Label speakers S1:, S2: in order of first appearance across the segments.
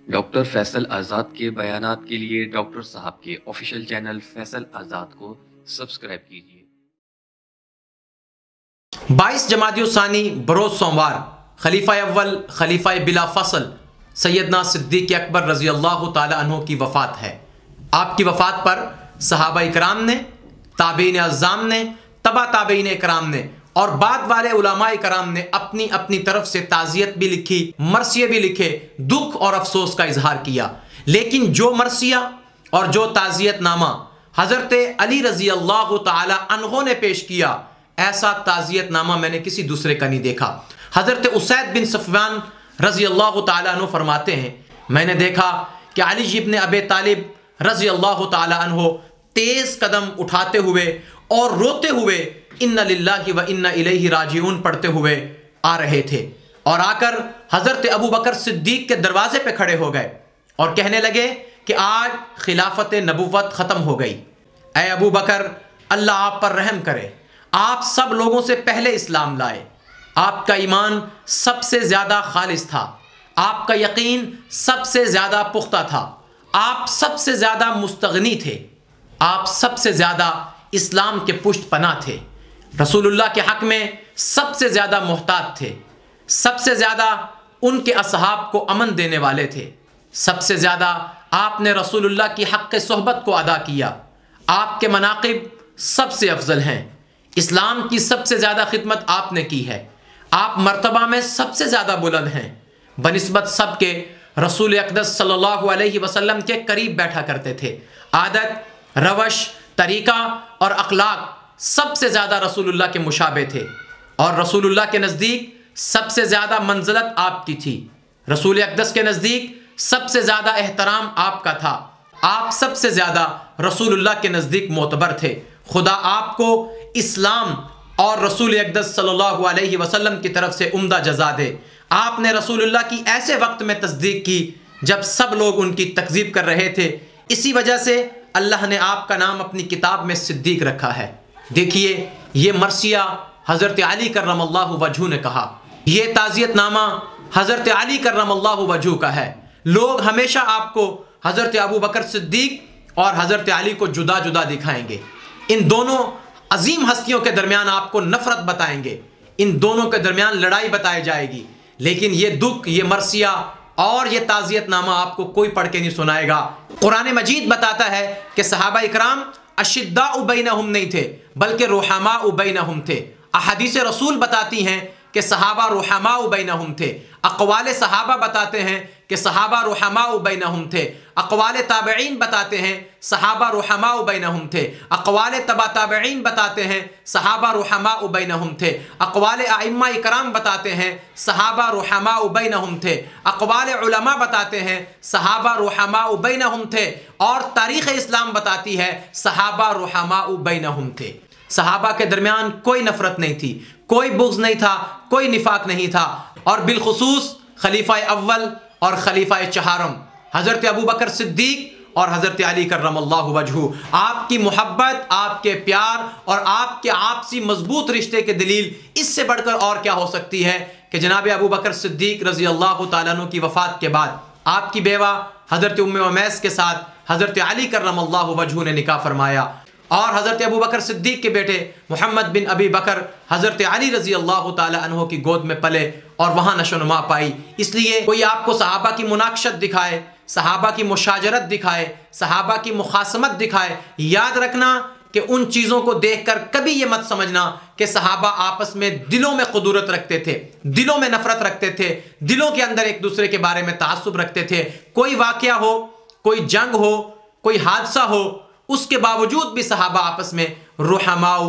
S1: Doctor Faisal آزاد کے بیانات کے لیے ڈاکٹر صاحب کے آفیشیل چینل فیصل آزاد کو سبسکرائب کیجیے۔
S2: 22 جمادی الثانی بروز سوموار خلیفہ اول خلیفہ بلا فصل سیدنا صدیق اکبر رضی اللہ تعالی عنہ کی وفات ہے۔ آپ کی وفات پر صحابہ اکرام نے، تابعین اعظام نے، تبع تابعین اکرام نے اور بعد والے علماء کرام نے اپنی اپنی طرف سے تعزیت بھی لکھی، مرثیے بھی لکھے، دکھ اور افسوس کا اظہار کیا۔ لیکن جو مرثیہ اور جو تعزیت نامہ حضرت علی رضی اللہ تعالی عنہ نے پیش کیا، ایسا تعزیت نامہ میں نے کسی دوسرے کا نہیں دیکھا۔ حضرت اسید بن صفوان رضی اللہ تعالی عنہ فرماتے ہیں، میں نے دیکھا کہ علی ابن ابی طالب رضی اللہ تعالی عنہ تیز قدم اٹھاتے ہوئے اور روتے ہوئے ان للہ و انا الیہ راجعون پڑھتے ہوئے آ رہے تھے، اور آ کر حضرت ابو بکر صدیق کے دروازے پہ کھڑے ہو گئے اور کہنے لگے کہ آج خلافت نبوت ختم ہو گئی۔ اے ابو بکر، اللہ آپ پر رحم کرے، آپ سب لوگوں سے پہلے اسلام لائے، آپ کا ایمان سب سے زیادہ خالص تھا، آپ کا یقین سب سے زیادہ پختہ تھا، آپ سب سے زیادہ مستغنی تھے، آپ سب سے زیادہ اسلام کے پشت پناہ تھے، رسول اللہ کے حق میں سب سے زیادہ محتاط تھے، سب سے زیادہ ان کے اصحاب کو امن دینے والے تھے، سب سے زیادہ آپ نے رسول اللہ کی حق صحبت کو ادا کیا، آپ کے مناقب سب سے افضل ہیں، اسلام کی سب سے زیادہ خدمت آپ نے کی ہے، آپ مرتبہ میں سب سے زیادہ بلند ہیں، بنسبت سب کے رسول اقدس صلی اللہ علیہ وسلم کے قریب بیٹھا کرتے تھے، عادت، روش، طریقہ اور اخلاق سب سے زیادہ رسول اللہ کے مشابہ تھے، اور رسول اللہ کے نزدیک سب سے زیادہ منزلت آپ کی تھی، رسول اقدس کے نزدیک سب سے زیادہ احترام آپ کا تھا، آپ سب سے زیادہ رسول اللہ کے نزدیک معتبر تھے۔ خدا آپ کو اسلام اور رسول اقدس صلی اللہ علیہ وسلم کی طرف سے عمدہ جزا دے۔ آپ نے رسول اللہ کی ایسے وقت میں تصدیق کی جب سب لوگ ان کی تکذیب کر رہے تھے، اسی وجہ سے اللہ نے آپ کا نام اپنی کتاب میں صدیق رکھا ہے۔ دیکھیے، یہ مرثیہ حضرت علی کرم اللہ وجہہ نے کہا، یہ تعزیت نامہ حضرت علی کرم اللہ وجہہ کا ہے۔ لوگ ہمیشہ آپ کو حضرت ابو بکر صدیق اور حضرت علی کو جدا جدا دکھائیں گے، ان دونوں عظیم ہستیوں کے درمیان آپ کو نفرت بتائیں گے، ان دونوں کے درمیان لڑائی بتائی جائے گی، لیکن یہ دکھ، یہ مرثیہ اور یہ تعزیت نامہ آپ کو کوئی پڑھ کے نہیں سنائے گا۔ قرآن مجید بتاتا ہے کہ صحابہ اکرام اشداء بینہم نہیں تھے بلکہ رحماء بینہم تھے۔ احادیث رسول بتاتی ہیں کہ صحابہ رحماء بینہم تھے، اقوال صحابہ بتاتے ہیں کہ صحابہ رحماء بینہم تھے، اقوال تابعین بتاتے ہیں صحابہ رحماء بینہم تھے، اقوال تبع تابعین بتاتے ہیں صحابہ رحماء بینہم تھے، اقوال ائمہ اکرام بتاتے ہیں صحابہ رحماء بینہم تھے، اقوال علماء بتاتے ہیں صحابہ رحماء بینہم تھے، اور تاریخ اسلام بتاتی ہے صحابہ رحماء بینہم تھے۔ صحابہ کے درمیان کوئی نفرت نہیں تھی، کوئی بغض نہیں تھا، کوئی نفاق نہیں تھا، اور بالخصوص خلیفہ اول اور خلیفہ چہارم حضرت ابو بکر صدیق اور حضرت علی کرم اللہ وجہہ، آپ کی محبت، آپ کے پیار اور آپ کے آپسی مضبوط رشتے کے دلیل اس سے بڑھ کر اور کیا ہو سکتی ہے کہ جناب ابو بکر صدیق رضی اللہ تعالیٰ عنہ کی وفات کے بعد آپ کی بیوہ حضرت ام عمیس کے ساتھ حضرت علی کرم اللہ وجہہ نے نکاح فرمایا، اور حضرت ابو بکر صدیق کے بیٹے محمد بن ابی بکر حضرت علی رضی اللہ تعالی عنہ کی گود میں پلے اور وہاں نشو و نما پائی۔ اس لیے کوئی آپ کو صحابہ کی مناقشت دکھائے، صحابہ کی مشاجرت دکھائے، صحابہ کی مخاصمت دکھائے، یاد رکھنا کہ ان چیزوں کو دیکھ کر کبھی یہ مت سمجھنا کہ صحابہ آپس میں دلوں میں قدورت رکھتے تھے، دلوں میں نفرت رکھتے تھے، دلوں کے اندر ایک دوسرے کے بارے میں تعصب رکھتے تھے۔ کوئی واقعہ ہو، کوئی جنگ ہو، کوئی حادثہ ہو، اس کے باوجود بھی صحابہ آپس میں رحماء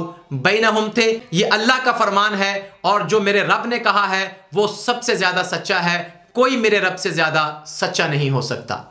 S2: بینہم تھے۔ یہ اللہ کا فرمان ہے، اور جو میرے رب نے کہا ہے وہ سب سے زیادہ سچا ہے، کوئی میرے رب سے زیادہ سچا نہیں ہو سکتا۔